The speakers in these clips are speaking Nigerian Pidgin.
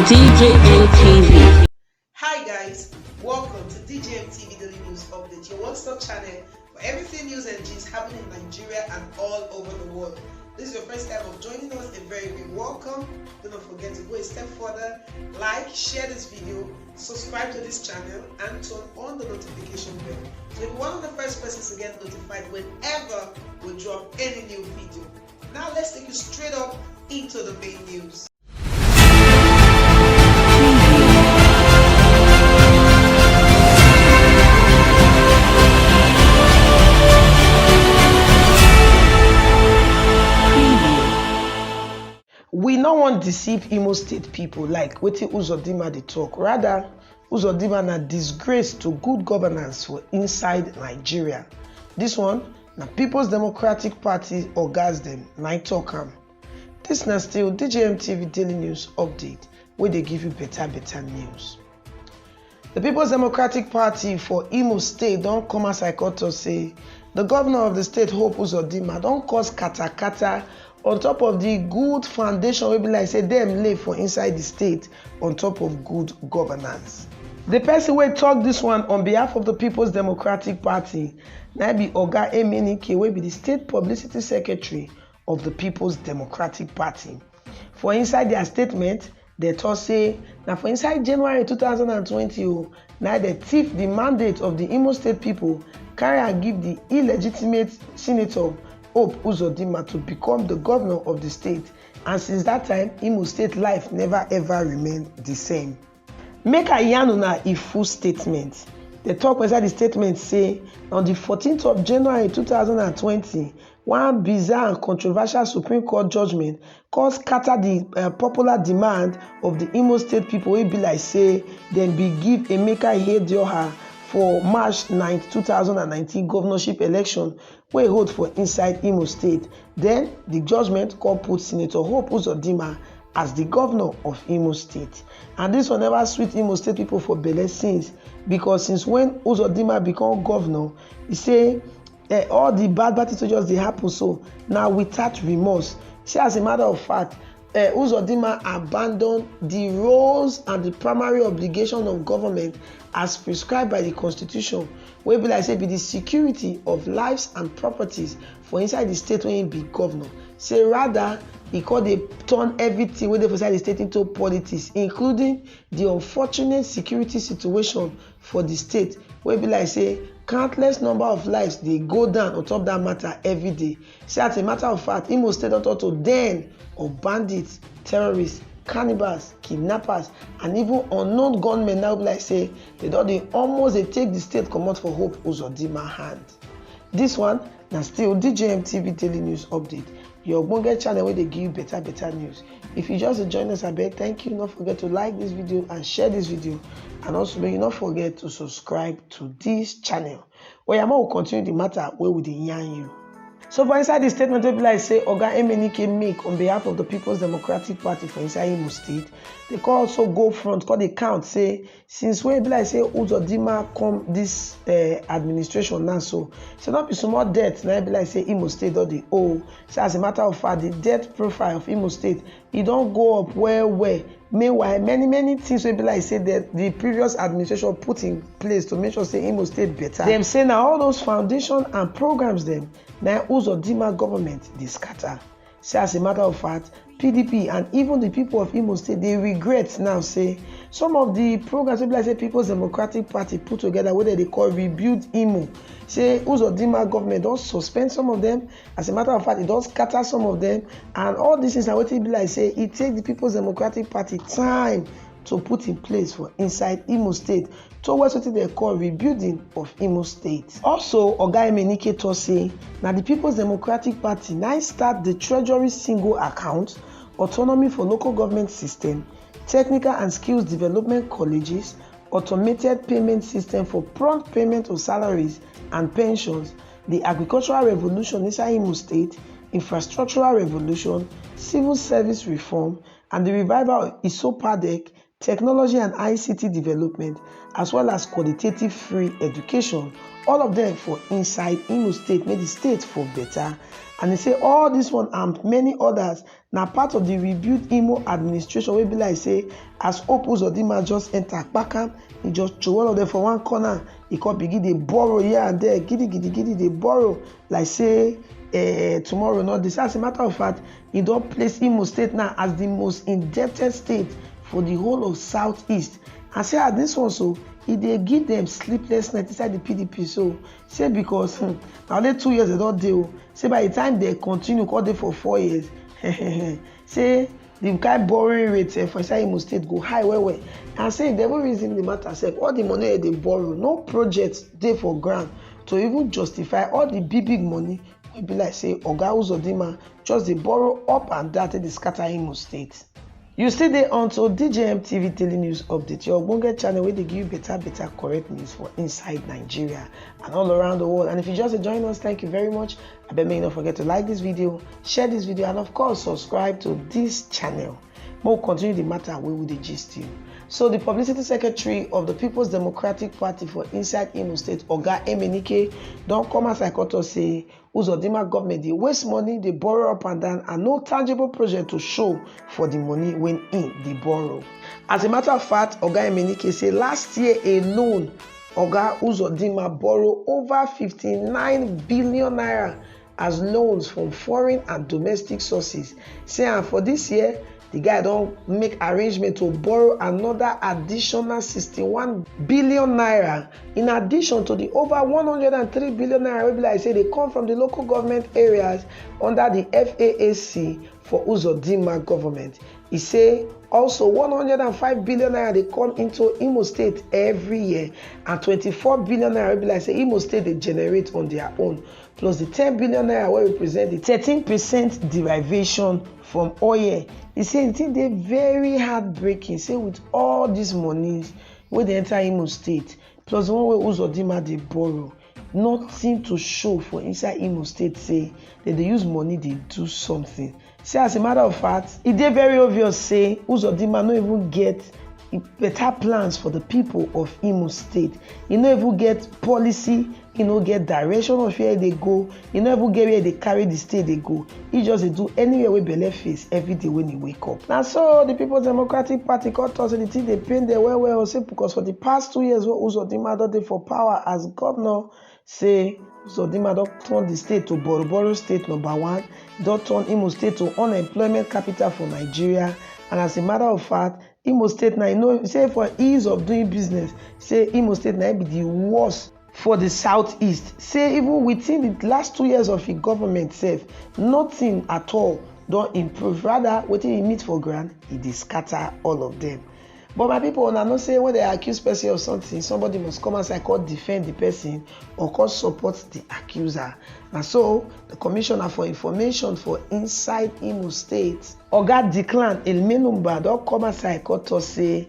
DJM TV. Hi guys, welcome to DJM TV Daily News Update, your one-stop channel for everything news and gist happening in Nigeria and all over the world. This is your first time of joining us, a very big welcome. Do not forget to go a step further, like, share this video, subscribe to this channel and turn on the notification bell so you'll be one of the first persons to get notified whenever we drop any new video. Now let's take you straight up into the main news. We no want deceive Imo State people like wetin UZODINMA dey talk. Rather, UZODINMA na disgrace to good governance for inside Nigeria. This one na People's Democratic Party ogas dem na talk am. This na still DJM TV Daily News Update wey dey give you better news. The People's Democratic Party for Imo State don come outside court to say the governor of the state, Hope UZODINMA, don cause kata on top of the good foundation wey be like say dem lay for inside the state on top of good governance. The person wey talk this one on behalf of the People's Democratic Party na be Oga Emenike, wey be the state publicity secretary of the People's Democratic Party. For inside their statement, they talk say na for inside January 2020 na they thief the mandate of the Imo State people, carry and give the illegitimate senator Hope UZODINMA to become the governor of the state, and since that time Imo State life never ever remained the same. Make I yarn una a full statement. The talk inside the statement say on the 14th of January 2020, one bizarre and controversial Supreme Court judgment cause scatter the popular demand of the Imo State people wey be like say dem be give Emeka Ihedioha for March 9, 2019 governorship election wey hold for inside Imo State. Then the judgment court put Senator Hope UZODINMA as the governor of Imo State. And this one never sweet Imo State people for belle since, because since when UZODINMA become governor, he say all the bad things just dey happen so now without remorse. See, as a matter of fact, UZODINMA abandoned the roles and the primary obligation of government as prescribed by the constitution, wey be like say be the security of lives and properties for inside the state wey he be governor. Say rather, he called dey turn everything wey dey for inside the state into politics, including the unfortunate security situation for the state wey be like say countless number of lives dey go down on top that matter every day. Say as a matter of fact, Imo State don turn to den of bandits, terrorists, cannibals, kidnappers, and even unknown gunmen now be like say they don dey almost dey take the state comot for Hope UZODINMA hand. This one na still DJM TV Daily News Update, your ogbonge channel wey dey give you better news. If you just join us, abeg, thank you. Don't forget to like this video and share this video, and also make you not forget to subscribe to this channel. Oyama will continue the matter wey we dey yarn you. So for inside the statement wey be like say Oga Emenike make on behalf of the People's Democratic Party for inside Imo State, they can also go front, call the count say since wey be like say UZODINMA come this administration now, so not be small debt now be like say Imo State don dey owe. So as a matter of fact, the debt profile of Imo State, e don go up well. Meanwhile, many things will be like say that the previous administration put in place to make sure say Imo State better. Them say now all those foundation and programs them now UZODINMA government they scatter. Say as a matter of fact, PDP and even the people of Imo State, they regret now say some of the programs will be like say People's Democratic Party put together what they call Rebuild Imo. Say UZODINMA government don't suspend some of them. As a matter of fact, it does scatter some of them, and all this is what it be like say it takes the People's Democratic Party time to put in place for inside Imo State towards what they call rebuilding of Imo State. Also, Oga Emenike to say now the People's Democratic Party now start the Treasury single account, autonomy for local government system, technical and skills development colleges, automated payment system for prompt payment of salaries and pensions, the agricultural revolution inside Imo State, infrastructural revolution, civil service reform, and the revival of ISOPADEC, technology and ICT development, as well as qualitative free education, all of them for inside Imo State, make the state for better. And they say all this one and many others now part of the rebuild Imo administration wey be like say as Hope UZODINMA just enter Kpakam, he just throw all of them for one corner. He come begin dey borrow here and there, giddy they borrow like say tomorrow not this. As a matter of fact, he don place Imo State now as the most indebted state for the whole of Southeast. And say as this one so e dey give them sleepless night inside the PDP. So say because na only 2 years they don dey o. Say by the time they continue come dey for 4 years, say the kind borrowing rate for inside Imo State go high well. And say if they even reason the matter sef, all the money they borrow, no project dey for ground to even justify all the big money wey be like say Oga UZODINMA just dey borrow up and down take dey scatter Imo State. You still dey on to DJM TV Daily News Update, your ogbonge channel wey dey give you better correct news for inside Nigeria and all around the world. And if you just join us, thank you very much. I beg make you not forget to like this video, share this video, and of course subscribe to this channel. We'll continue the matter wey we dey gist you. So the publicity secretary of the People's Democratic Party for inside Imo State, Oga Emenike, don come as I cut us say UZODINMA government dey waste money, dey borrow up and down, and no tangible project to show for the money when in dey borrow. As a matter of fact, Oga Emenike say last year alone, Oga UZODINMA borrow over 59 billion naira as loans from foreign and domestic sources. Say and for this year, the guy don make arrangement to borrow another additional 61 billion naira in addition to the over 103 billion naira wey be like say they come from the local government areas under the FAAC for UZODINMA government. He say also 105 billion naira they come into Imo State every year, and 24 billion naira wey be like say Imo State they generate on their own, plus the 10 billion naira wey represent the 13% derivation from oil. He say the thing dey very heartbreaking. Say with all these monies wey dey enter Imo State, plus the one wey UZODINMA dey borrow, nothing to show for inside Imo State. Say that they use money, they do something. Say as a matter of fact, it dey very obvious say UZODINMA no even get better plans for the people of Imo State. He no even get policy, he no get direction of where they go, he no even get where they carry the state they go. He just dey do anywhere wey belle face every day when he wake up. Now so the People's Democratic Party cut us the thing they pain them well say because for the past 2 years wey UZODINMA don dey for power as governor, say UZODINMA don turn the state to borrow state number 1, don turn Imo State to unemployment capital for Nigeria. And as a matter of fact, Imo State now, you know, say for ease of doing business, say Imo State now be the worst for the Southeast. Say even within the last 2 years of the government self, nothing at all don improve. Rather, wetin e meet for ground, e dey scatter all of them. But my people, una know say when they accuse person of something, somebody must come outside call defend the person or call support the accuser. And so the Commissioner for Information for inside Imo State, Oga Declan Elmenumba, don come outside call to say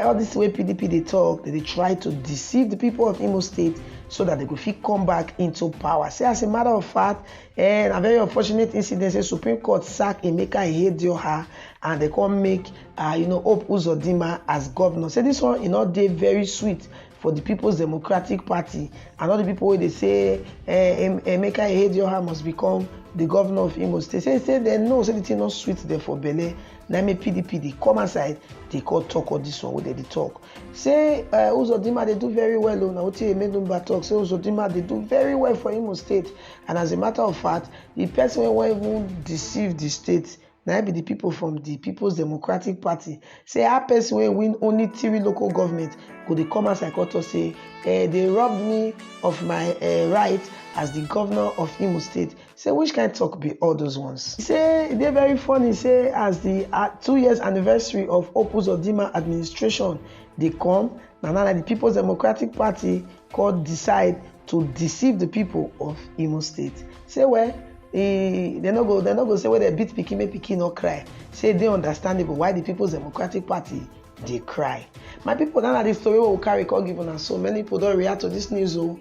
all this way PDP they talk, they try to deceive the people of Imo State so that they could fit come back into power. Say as a matter of fact, a very unfortunate incident, say Supreme Court sack Emeka Ihedioha and they come make Hope UZODINMA as governor. Say this one not dey very sweet for the People's Democratic Party and all the people where they say Emeka Ihedioha must become the governor of Imo State. Say they know say the thing not sweet there for belle. Now make PDP they come aside, they call talk all this one where they talk. Say UZODINMA they do very well. Now what you made number talk. Say UZODINMA they do very well for Imo State. And as a matter of fact, the person who won't even deceive the state now be the people from the People's Democratic Party. Say a person will win only 3 local government. Could they come as I got to say they robbed me of my right as the governor of Imo State. Say which kind of talk be all those ones? Say they're very funny. Say as the 2 years anniversary of Hope UZODINMA administration they come now the People's Democratic Party could decide to deceive the people of Imo State. Say well, they no go say where they beat pikin make pikin not cry. Say they understandable why the People's Democratic Party they cry. My people, now the story will carry call given, and so many people don't react to this news. Some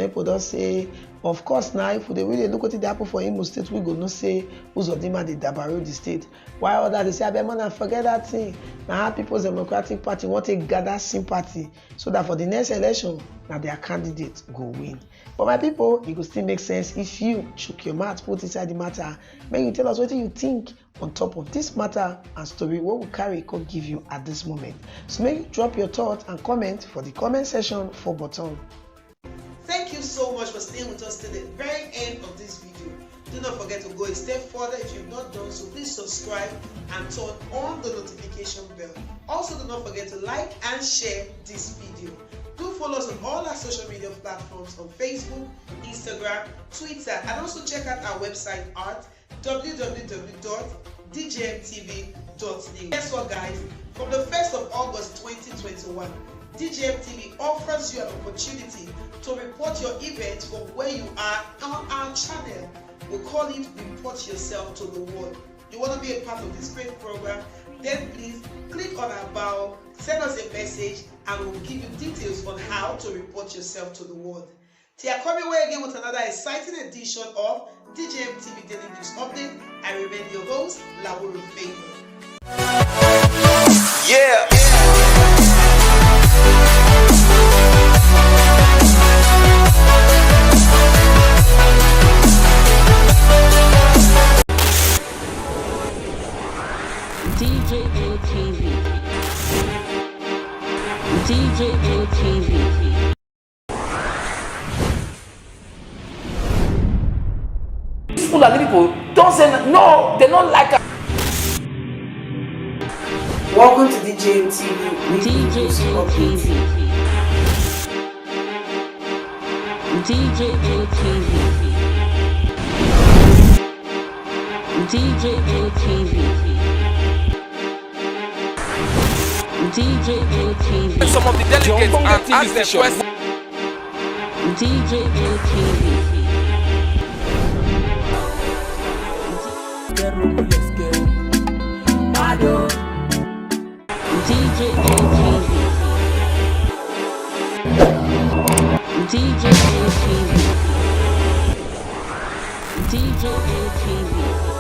people don't say, of course, now if they really look at the apple for Imo State, we go no say UZODINMA the Dabaro the state. While others they say, I better forget that thing. Now People's Democratic Party want to gather sympathy so that for the next election, now their candidate go win. But my people, it will still make sense if you chook your mouth, put inside the matter. May you tell us what you think on top of this matter and story what will carry could give you at this moment. So make you drop your thoughts and comment for the comment section for button. Thank you so much for staying with us till the very end of this video. Do not forget to go a step further if you've not done so. Please subscribe and turn on the notification bell. Also, do not forget to like and share this video. Do follow us on all our social media platforms on Facebook, Instagram, Twitter, and also check out our website at www.djmtv.news. Guess what, guys? From the 1st of August 2021, DJMTV offers you an opportunity to report your event from where you are on our channel. We call it Report Yourself to the World. You want to be a part of this great program? Then please click on our bio, send us a message, and we'll give you details on how to report yourself to the world. Till I come your way again with another exciting edition of DJMTV Daily News Update, I remain your host, Lawuru Favor. Yeah. DJMTV. DJMTV. Fulani people don't say no, they don't like it. Welcome to DJMTV. DJMTV. DJMTV. DJMTV. DJMTV. Some of the delegates and ask them questions. DJMTV. DJMTV. DJMTV.